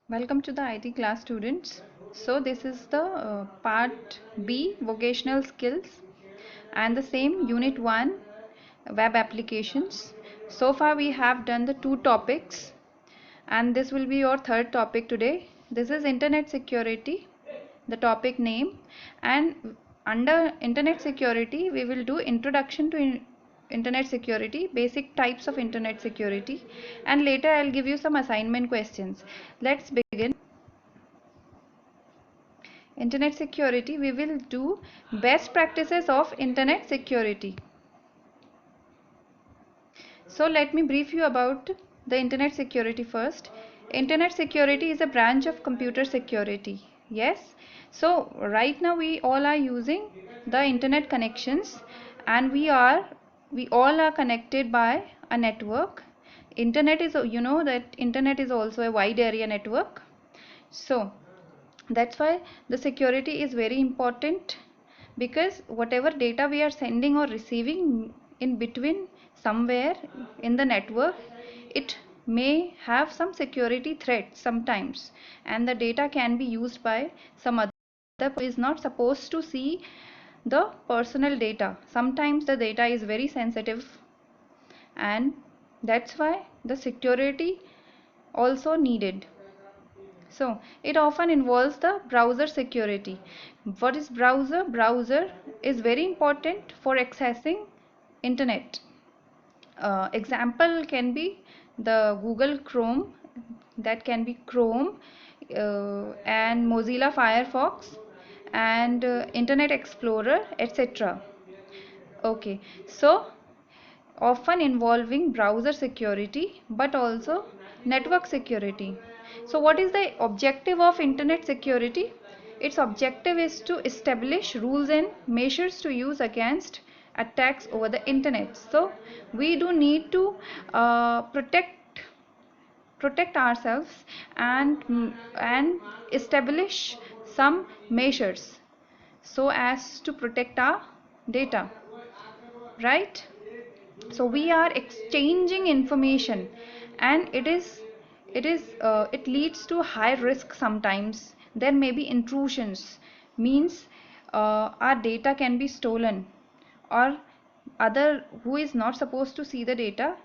Welcome to the IT class, students. So this is the part B, vocational skills, and the same unit 1, web applications. So far we have done the two topics, and this will be your third topic today. This is internet security, the topic name, and under internet security we will do introduction to internet security, basic types of internet security, and later I'll give you some assignment questions. Let's begin. Internet security, we will do best practices of internet security. So let me brief you about the internet security first. Internet security is a branch of computer security. Yes, so right now we all are using the internet connections, and we all are connected by a network. Internet is, you know that internet is also a wide area network. So that's why the security is very important, because whatever data we are sending or receiving in between somewhere in the network, it may have some security threat sometimes, and the data can be used by some other who is not supposed to see the personal data. Sometimes the data is very sensitive, and that's why the security also needed. So it often involves the browser security. What is browser? Browser is very important for accessing internet. Example can be the Google Chrome, that can be Chrome, and Mozilla Firefox, and Internet Explorer, etc. Okay, so often involving browser security but also network security. So what is the objective of internet security? Its objective is to establish rules and measures to use against attacks over the internet. So we do need to protect ourselves, and establish some measures so as to protect our data, right? So we are exchanging information, and it leads to high risk. Sometimes there may be intrusions, means our data can be stolen, or other who is not supposed to see the data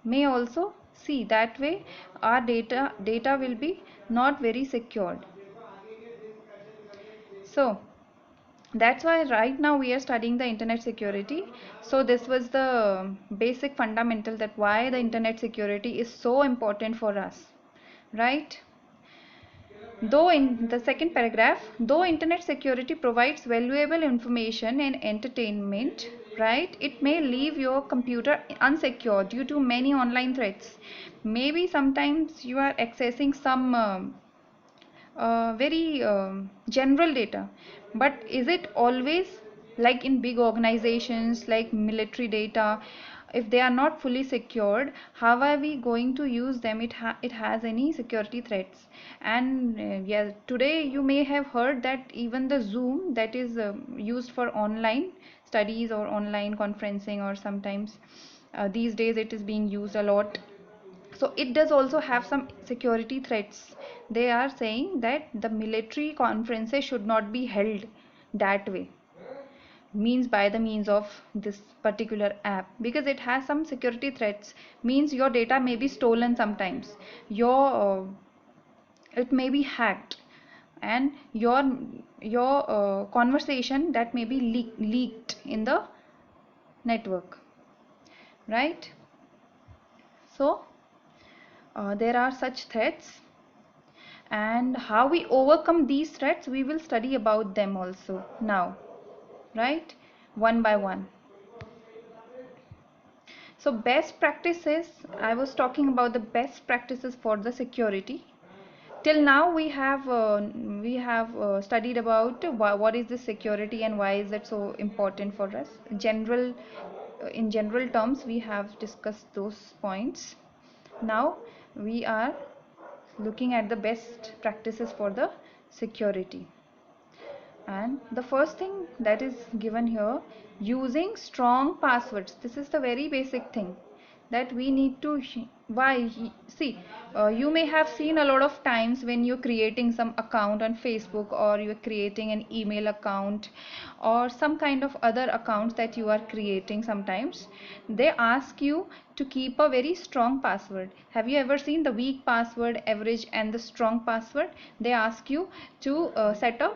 may also see. That way our data will be not very secured. So that's why right now we are studying the internet security. So this was the basic fundamental, that why the internet security is so important for us, right? Though in the second paragraph, though internet security provides valuable information and entertainment, right, it may leave your computer unsecured due to many online threats. Maybe sometimes you are accessing some very general data, but is it always like in big organizations like military data? If they are not fully secured, how are we going to use them? It has any security threats. And yeah, today you may have heard that even the Zoom, that is used for online studies or online conferencing, or sometimes these days it is being used a lot. So it does also have some security threats. They are saying that the military conferences should not be held that way, means by the means of this particular app, because it has some security threats. Means your data may be stolen sometimes, your it may be hacked, and your conversation that may be leaked in the network, right? So there are such threats, and how we overcome these threats, we will study about them also now, right, one by one. So best practices, I was talking about the best practices for the security. Till now we have studied about what is the security and why is that so important for us. In general terms we have discussed those points. Now we are looking at the best practices for the security. And the first thing that is given here, using strong passwords. This is the very basic thing. that we need to see, you may have seen a lot of times when you're creating some account on Facebook, or you're creating an email account, or some kind of other accounts that you are creating. Sometimes they ask you to keep a very strong password. Have you ever seen the weak password, average, and the strong password? They ask you to set a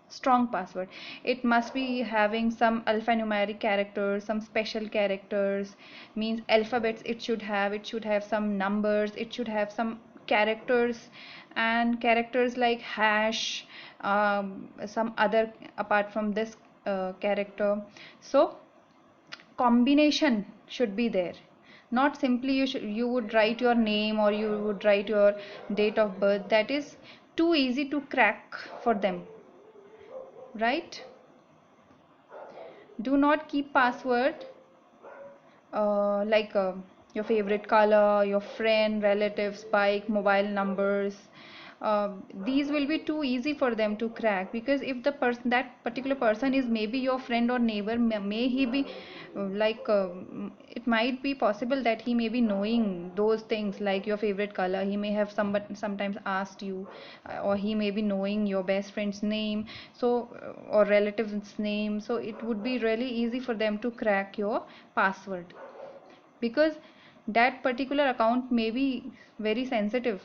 strong password. It must be having some alphanumeric characters, some special characters, means alphabets. It should have some numbers, it should have some characters, and characters like hash, some other apart from this character. So combination should be there. Not simply you would write your name, or you would write your date of birth. That is too easy to crack for them, right? Do not keep password like your favorite color, your friend, relatives, bike, mobile numbers. These will be too easy for them to crack, because if the person, that particular person, is maybe your friend or neighbor, may he be it might be possible that he may be knowing those things like your favorite color. He may have sometimes asked you, or he may be knowing your best friend's name, so or relative's name. So it would be really easy for them to crack your password, because that particular account may be very sensitive.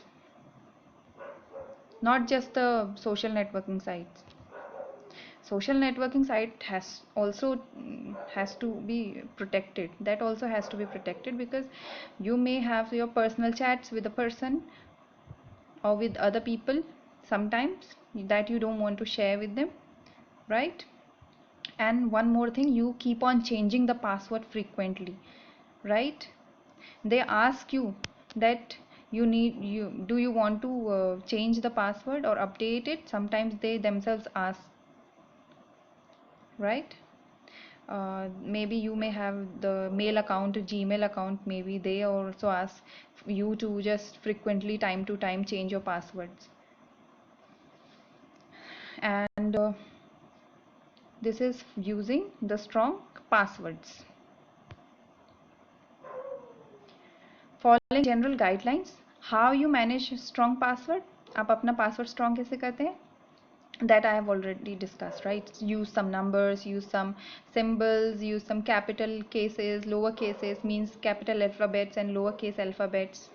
Not just the social networking sites. Social networking site has also has to be protected. That also has to be protected, because you may have your personal chats with a person or with other people sometimes that you don't want to share with them, right? And one more thing, you keep on changing the password frequently, right? They ask you that you do you want to change the password or update it. Sometimes they themselves ask, right? Maybe you may have the mail account, Gmail account, maybe they also ask you to just frequently, time to time, change your passwords. And this is using the strong passwords. Following general guidelines, how you manage strong password. आप अपना password strong कैसे करते हैं? That I have already discussed, right? Use some numbers, use some symbols, use some capital cases, lower cases, means capital alphabets and lowercase alphabets,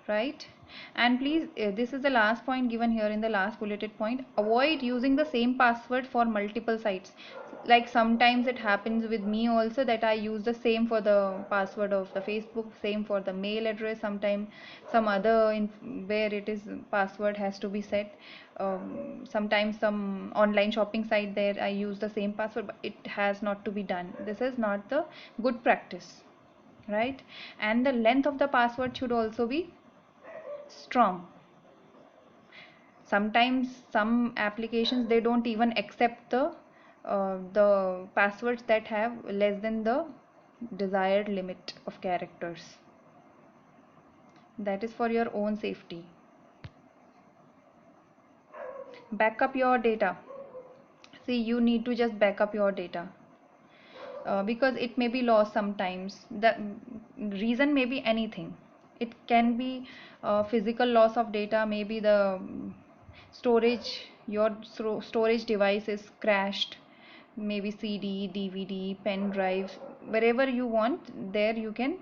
right? And please, this is the last point given here in the last bulleted point: avoid using the same password for multiple sites. Like sometimes it happens with me also that I use the same for the password of the Facebook, same for the mail address, sometimes some other where it is password has to be set. Sometimes some online shopping site, there I use the same password, but it has not to be done. This is not the good practice, right? And the length of the password should also be strong. Sometimes some applications, they don't even accept the passwords that have less than the desired limit of characters. That is for your own safety. Back up your data. See, you need to just back up your data, because it may be lost sometimes. The reason may be anything. It can be physical loss of data, maybe the storage, your storage device is crashed, maybe CD, DVD, pen drive, wherever you want, there you can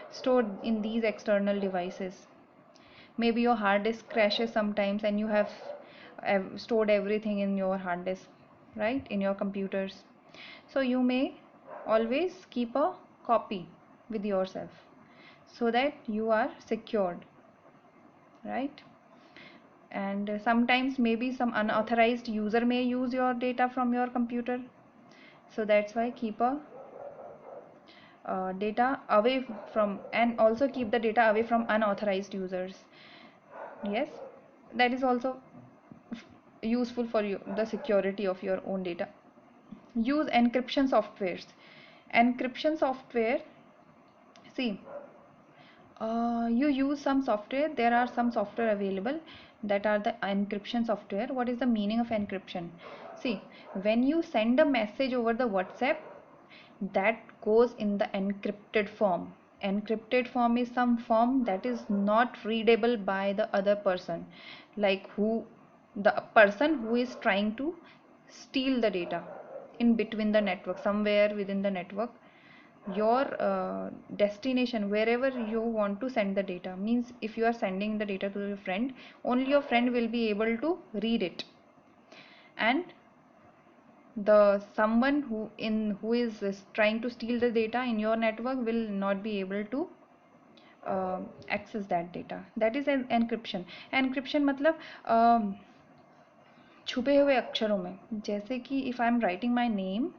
store in these external devices. Maybe your hard disk crashes sometimes, and you have stored everything in your hard disk, right, in your computers. So you may always keep a copy with yourself, so that you are secured, right? And sometimes maybe some unauthorized user may use your data from your computer, so that's why keep a data away from, and also keep the data away from unauthorized users. Yes, that is also useful for you, the security of your own data. Use encryption softwares. Encryption software, see, you use some software. There are some software available that are the encryption software. What is the meaning of encryption? See, when you send a message over the WhatsApp, that goes in the encrypted form. Encrypted form is some form that is not readable by the other person, like the person who is trying to steal the data in between the network, somewhere within the network. Your destination, wherever you want to send the data, means if you are sending the data to your friend, only your friend will be able to read it, and the someone who is trying to steal the data in your network will not be able to access that data. That is an encryption. Encryption मतलब छुपे हुए अक्षरों में, जैसे कि if I'm writing my name,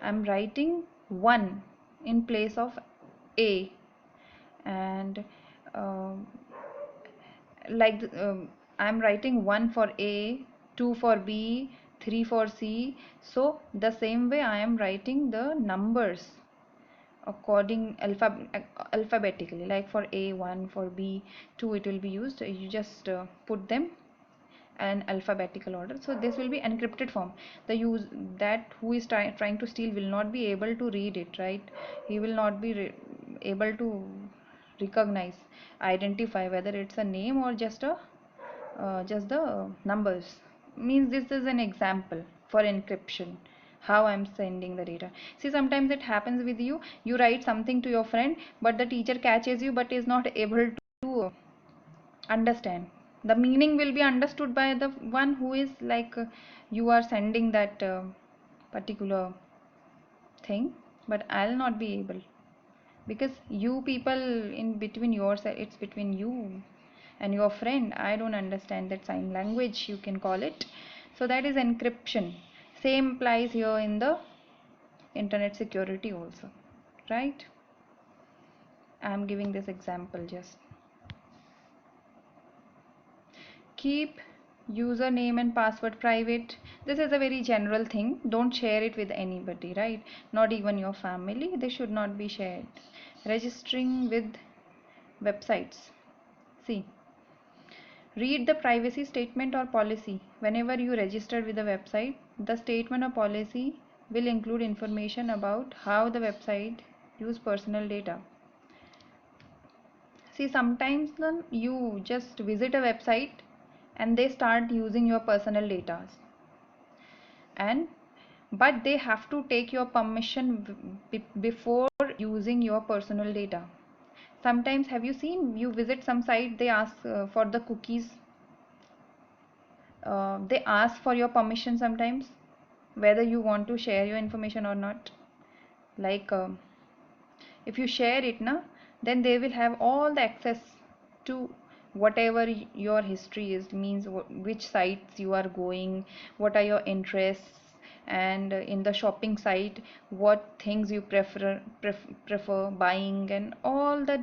I'm writing 1 in place of A, and um like I'm writing 1 for A, 2 for B, 3 for C. So the same way I am writing the numbers according alphabetically, like for A 1, for B 2, it will be used. You just put them in alphabetical order. So this will be encrypted form. The use that who is trying to steal will not be able to read it, right? He will not be able to recognize, identify whether it's a name or just the numbers. Means this is an example for encryption, how I'm sending the data. See, sometimes it happens with you, you write something to your friend, but the teacher catches you but is not able to understand. The meaning will be understood by the one who is like you are sending that particular thing, but I'll not be able, because you people in between yourself, it's between you and your friend. I don't understand that sign language, you can call it. So that is encryption. Same applies here in the internet security also, right? I'm giving this example just. Keep username and password private. This is a very general thing. Don't share it with anybody, right? Not even your family. They should not be shared. Registering with websites. See, read the privacy statement or policy. Whenever you register with a website, the statement or policy will include information about how the website use personal data. See, sometimes you just visit a website and they start using your personal data, and but they have to take your permission before using your personal data. Sometimes, have you seen, you visit some site, they ask for the cookies, they ask for your permission sometimes, whether you want to share your information or not. Like if you share it na, then they will have all the access to whatever your history is, means which sites you are going, what are your interests, and in the shopping site what things you prefer buying, and all that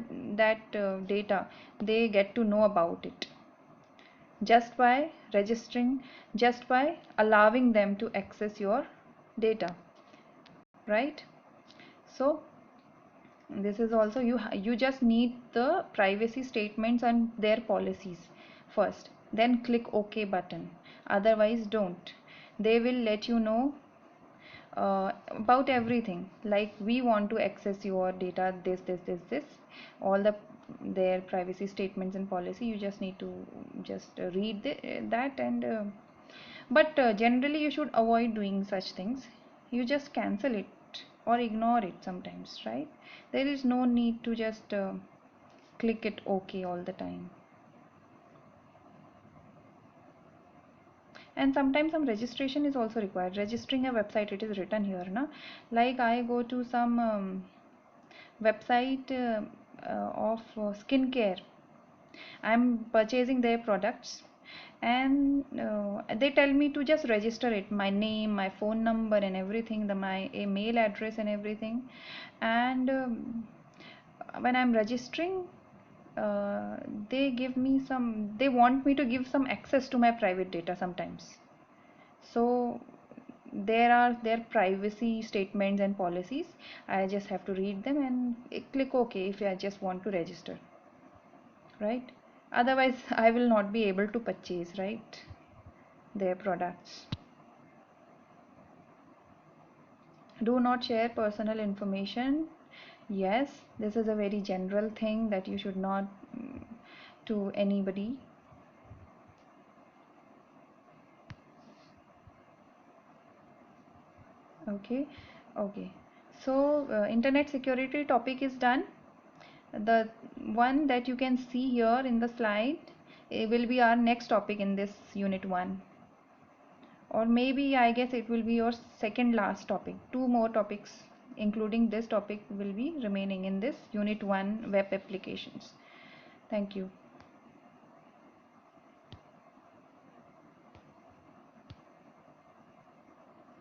data they get to know about it, just by registering, just by allowing them to access your data, right? So this is also, you just need the privacy statements and their policies first, then click OK button. Otherwise don't. They will let you know about everything, like we want to access your data, this, all their privacy statements and policy. You just need to just read that, and but generally you should avoid doing such things. You just cancel it or ignore it sometimes, right? There is no need to just click it OK all the time. And sometimes some registration is also required. Registering a website, it is written here na, like I go to some website of skincare, I'm purchasing their products, and they tell me to just register it, my name, my phone number and everything, my email address and everything. And when I'm registering, uh, they want me to give some access to my private data sometimes. So there are their privacy statements and policies. I just have to read them and click OK if I just want to register, right? Otherwise I will not be able to purchase, right, their products, Do not share personal information. Yes, this is a very general thing that you should not to anybody. Okay. Okay, so internet security topic is done. The one that you can see here in the slide, it will be our next topic in this unit 1, or maybe I guess it will be your second last topic. Two more topics including this topic will be remaining in this unit 1, web applications. Thank you.